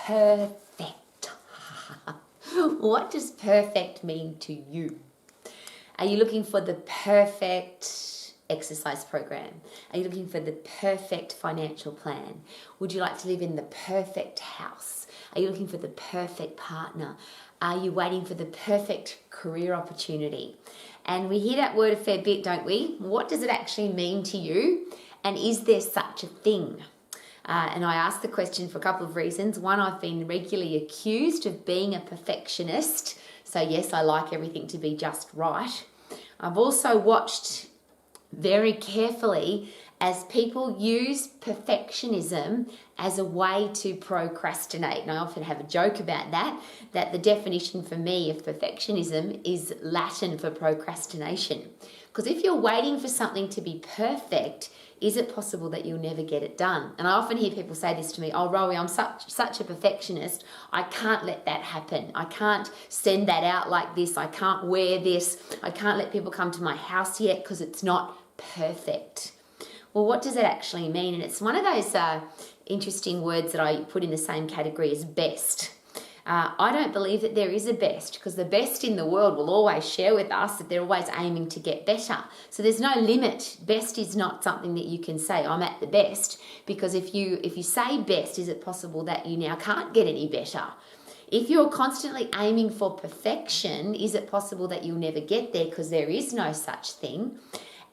perfect. What does perfect mean to you? Are you looking for the perfect exercise program? Are you looking for the perfect financial plan? Would you like to live in the perfect house? Are you looking for the perfect partner? Are you waiting for the perfect career opportunity? And we hear that word a fair bit, don't we? What does it actually mean to you? And is there such a thing? And I asked the question for a couple of reasons. One, I've been regularly accused of being a perfectionist. So yes, I like everything to be just right. I've also watched very carefully as people use perfectionism as a way to procrastinate. And I often have a joke about that the definition for me of perfectionism is Latin for procrastination. Because if you're waiting for something to be perfect, is it possible that you'll never get it done? And I often hear people say this to me, oh, Rowie, I'm such a perfectionist. I can't let that happen. I can't send that out like this. I can't wear this. I can't let people come to my house yet because it's not perfect. Well, what does it actually mean? And it's one of those interesting words that I put in the same category as best. I don't believe that there is a best, because the best in the world will always share with us that they're always aiming to get better. So there's no limit. Best is not something that you can say, I'm at the best, because if you say best, is it possible that you now can't get any better? If you're constantly aiming for perfection, is it possible that you'll never get there because there is no such thing?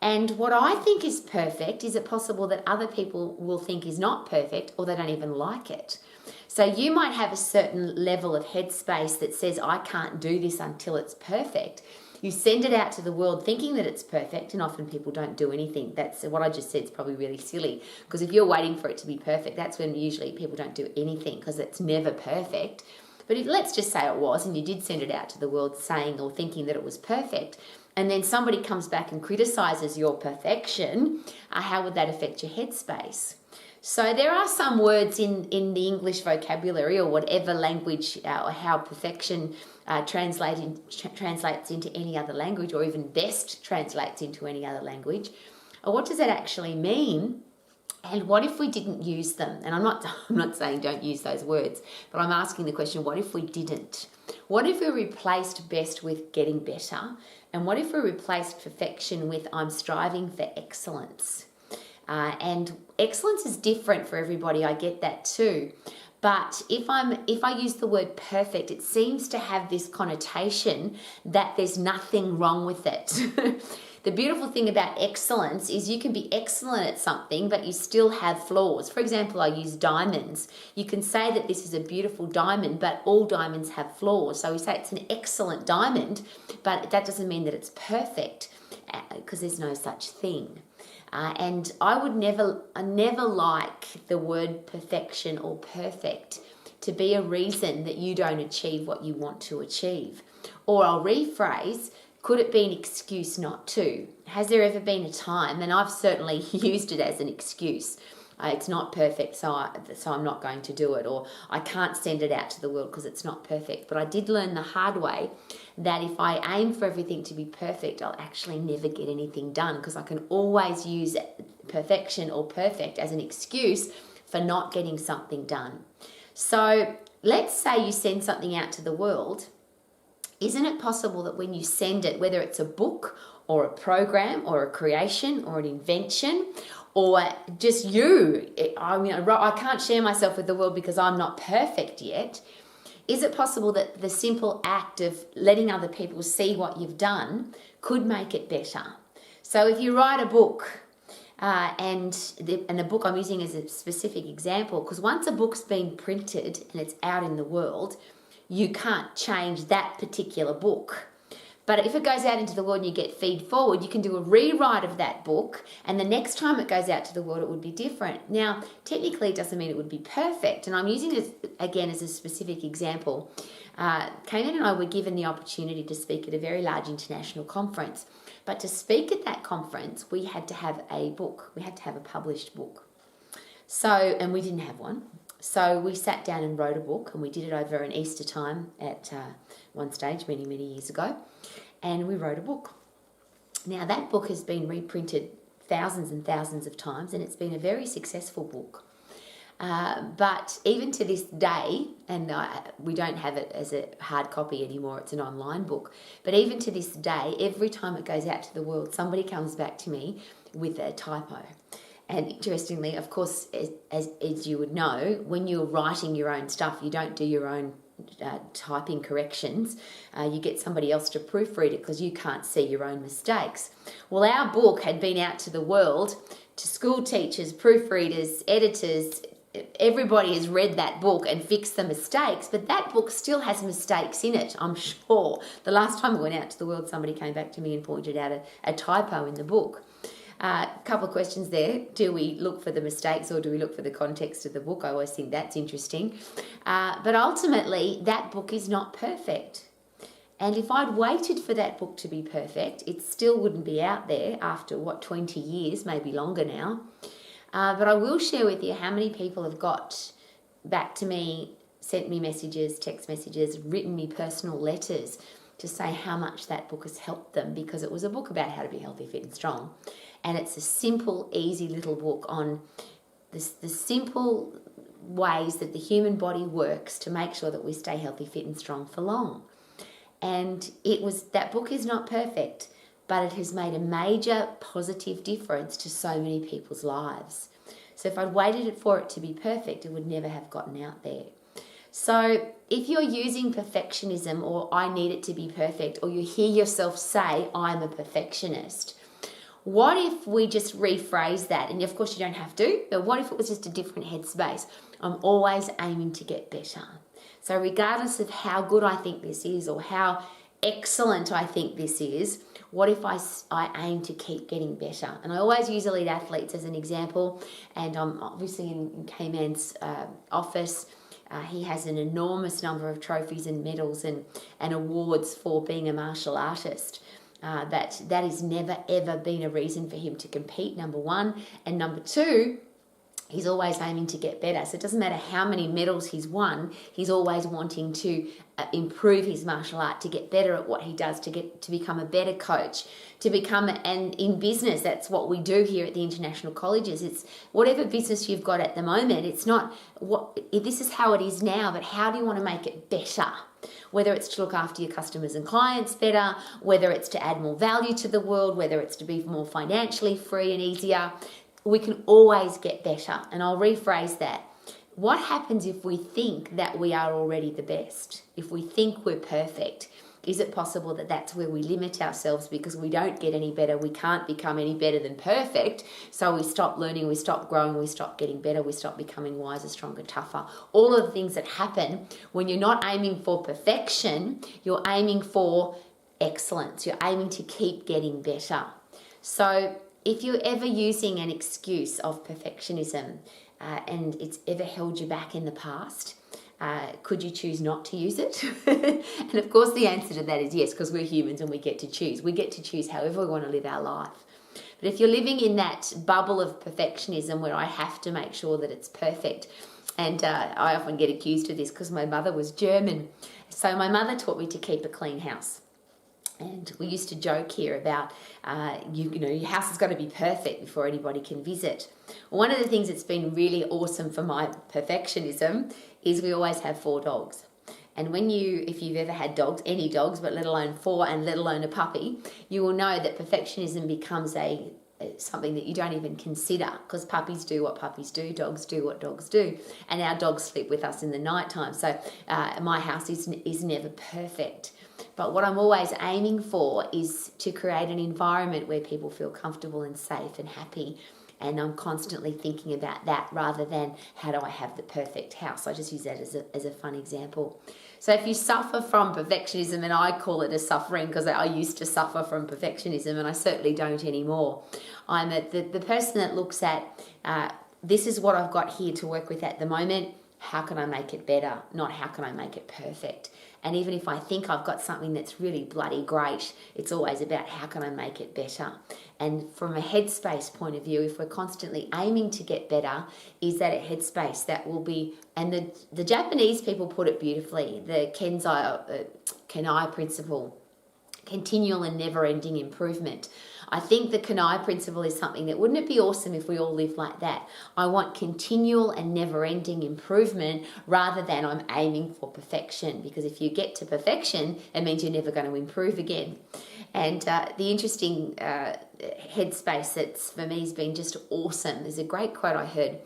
And what I think is perfect, is it possible that other people will think is not perfect, or they don't even like it? So you might have a certain level of headspace that says, I can't do this until it's perfect. You send it out to the world thinking that it's perfect, and often people don't do anything. That's what I just said is probably really silly, because if you're waiting for it to be perfect, that's when usually people don't do anything, because it's never perfect. But if, let's just say it was, and you did send it out to the world saying or thinking that it was perfect, and then somebody comes back and criticizes your perfection, how would that affect your headspace? So there are some words in the English vocabulary, or whatever language, or how perfection translates into any other language, or even best translates into any other language. What does that actually mean? And what if we didn't use them? And I'm not saying don't use those words, but I'm asking the question, what if we didn't? What if we replaced best with getting better? And what if we replaced perfection with I'm striving for excellence? And excellence is different for everybody, I get that too. But if I use the word perfect, it seems to have this connotation that there's nothing wrong with it. The beautiful thing about excellence is you can be excellent at something, but you still have flaws. For example, I use diamonds. You can say that this is a beautiful diamond, but all diamonds have flaws. So we say it's an excellent diamond, but that doesn't mean that it's perfect, because there's no such thing. And I never like the word perfection or perfect to be a reason that you don't achieve what you want to achieve. Or I'll rephrase, could it be an excuse not to? Has there ever been a time, and I've certainly used it as an excuse, it's not perfect, so I'm not going to do it, or I can't send it out to the world because it's not perfect. But I did learn the hard way that if I aim for everything to be perfect, I'll actually never get anything done, because I can always use perfection or perfect as an excuse for not getting something done. So let's say you send something out to the world. Isn't it possible that when you send it, whether it's a book or a program or a creation or an invention or just you, I can't share myself with the world because I'm not perfect yet. Is it possible that the simple act of letting other people see what you've done could make it better? So if you write a book, and the book I'm using as a specific example, because once a book's been printed and it's out in the world, you can't change that particular book. But if it goes out into the world and you get feed forward, you can do a rewrite of that book, and the next time it goes out to the world, it would be different. Now, technically, it doesn't mean it would be perfect, and I'm using it again as a specific example. Kanan and I were given the opportunity to speak at a very large international conference, but to speak at that conference, we had to have a book. We had to have a published book. And we didn't have one. So we sat down and wrote a book, and we did it over an Easter time at one stage many, many years ago, and we wrote a book. Now that book has been reprinted thousands and thousands of times, and it's been a very successful book. But even to this day, and we don't have it as a hard copy anymore, it's an online book, but even to this day, every time it goes out to the world, somebody comes back to me with a typo. And interestingly, of course, as you would know, when you're writing your own stuff, you don't do your own typing corrections. You get somebody else to proofread it because you can't see your own mistakes. Well, our book had been out to the world, to school teachers, proofreaders, editors. Everybody has read that book and fixed the mistakes, but that book still has mistakes in it, I'm sure. The last time it went out to the world, somebody came back to me and pointed out a typo in the book. A couple of questions there. Do we look for the mistakes or do we look for the context of the book? I always think that's interesting. But ultimately, that book is not perfect. And if I'd waited for that book to be perfect, it still wouldn't be out there after, 20 years, maybe longer now. But I will share with you how many people have got back to me, sent me messages, text messages, written me personal letters to say how much that book has helped them, because it was a book about how to be healthy, fit and strong. And it's a simple, easy little book on the simple ways that the human body works to make sure that we stay healthy, fit and strong for long. And that book is not perfect, but it has made a major positive difference to so many people's lives. So if I'd waited for it to be perfect, it would never have gotten out there. So if you're using perfectionism, or I need it to be perfect, or you hear yourself say, I'm a perfectionist, what if we just rephrase that? And of course you don't have to, but what if it was just a different headspace? I'm always aiming to get better. So regardless of how good I think this is or how excellent I think this is, what if I aim to keep getting better? And I always use elite athletes as an example, and I'm obviously in K-Man's office. He has an enormous number of trophies and medals and awards for being a martial artist. That has never ever been a reason for him to compete, number one. And number two, he's always aiming to get better. So it doesn't matter how many medals he's won, he's always wanting to improve his martial art, to get better at what he does, to become a better coach, to become, and in business, that's what we do here at the international colleges. It's whatever business you've got at the moment, it's not this is how it is now, but how do you want to make it better? Whether it's to look after your customers and clients better, whether it's to add more value to the world, whether it's to be more financially free and easier, we can always get better. And I'll rephrase that. What happens if we think that we are already the best? If we think we're perfect, is it possible that that's where we limit ourselves because we don't get any better? We can't become any better than perfect. So we stop learning, we stop growing, we stop getting better, we stop becoming wiser, stronger, tougher. All of the things that happen when you're not aiming for perfection, you're aiming for excellence. You're aiming to keep getting better. So if you're ever using an excuse of perfectionism and it's ever held you back in the past, could you choose not to use it? And of course the answer to that is yes, because we're humans and we get to choose. We get to choose however we want to live our life. But if you're living in that bubble of perfectionism where I have to make sure that it's perfect, and I often get accused of this because my mother was German. So my mother taught me to keep a clean house. And we used to joke here about, your house has got to be perfect before anybody can visit. One of the things that's been really awesome for my perfectionism is we always have 4 dogs. And if you've ever had dogs, any dogs, but let alone 4 and let alone a puppy, you will know that perfectionism becomes something that you don't even consider, because puppies do what puppies do, dogs do what dogs do, and our dogs sleep with us in the nighttime. So my house is never perfect. But what I'm always aiming for is to create an environment where people feel comfortable and safe and happy. And I'm constantly thinking about that rather than how do I have the perfect house. I just use that as a fun example. So if you suffer from perfectionism, and I call it a suffering because I used to suffer from perfectionism and I certainly don't anymore. I'm the person that looks at this is what I've got here to work with at the moment. How can I make it better? Not how can I make it perfect? And even if I think I've got something that's really bloody great, it's always about how can I make it better? And from a headspace point of view, if we're constantly aiming to get better, is that a headspace that will be, and the Japanese people put it beautifully, the Kenai principle. continual and never-ending improvement. I think the Kanai principle is something that, wouldn't it be awesome if we all lived like that? I want continual and never-ending improvement rather than I'm aiming for perfection, because if you get to perfection, it means you're never going to improve again. And the interesting headspace that's for me has been just awesome. There's a great quote I heard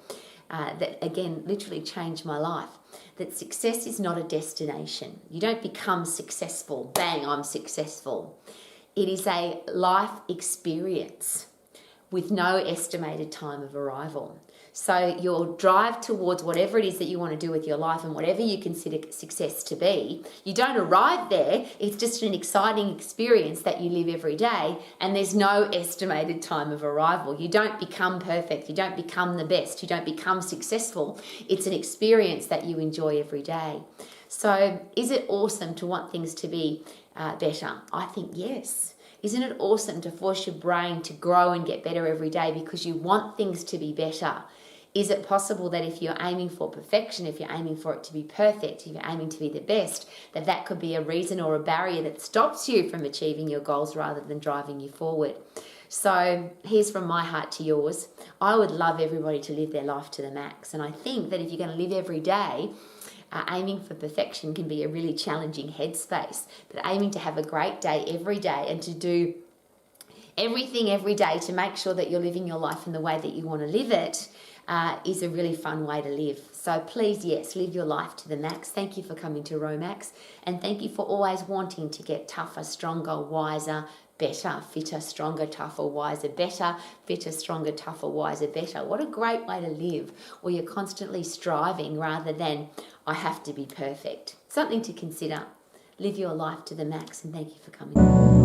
that, again, literally changed my life. That success is not a destination. You don't become successful. Bang, I'm successful. It is a life experience with no estimated time of arrival. So your drive towards whatever it is that you want to do with your life and whatever you consider success to be, you don't arrive there. It's just an exciting experience that you live every day, and there's no estimated time of arrival. You don't become perfect. You don't become the best. You don't become successful. It's an experience that you enjoy every day. So is it awesome to want things to be better? I think yes. Isn't it awesome to force your brain to grow and get better every day because you want things to be better? Is it possible that if you're aiming for perfection, if you're aiming for it to be perfect, if you're aiming to be the best, that could be a reason or a barrier that stops you from achieving your goals rather than driving you forward? So here's from my heart to yours. I would love everybody to live their life to the max. And I think that if you're going to live every day, aiming for perfection can be a really challenging headspace. But aiming to have a great day every day and to do everything every day to make sure that you're living your life in the way that you want to live it is a really fun way to live. So please, yes, live your life to the max. Thank you for coming to Romax, and thank you for always wanting to get tougher, stronger, wiser, better, fitter, stronger, tougher, wiser, better, fitter, stronger, tougher, wiser, better. What a great way to live, where you're constantly striving rather than I have to be perfect. Something to consider. Live your life to the max, and thank you for coming.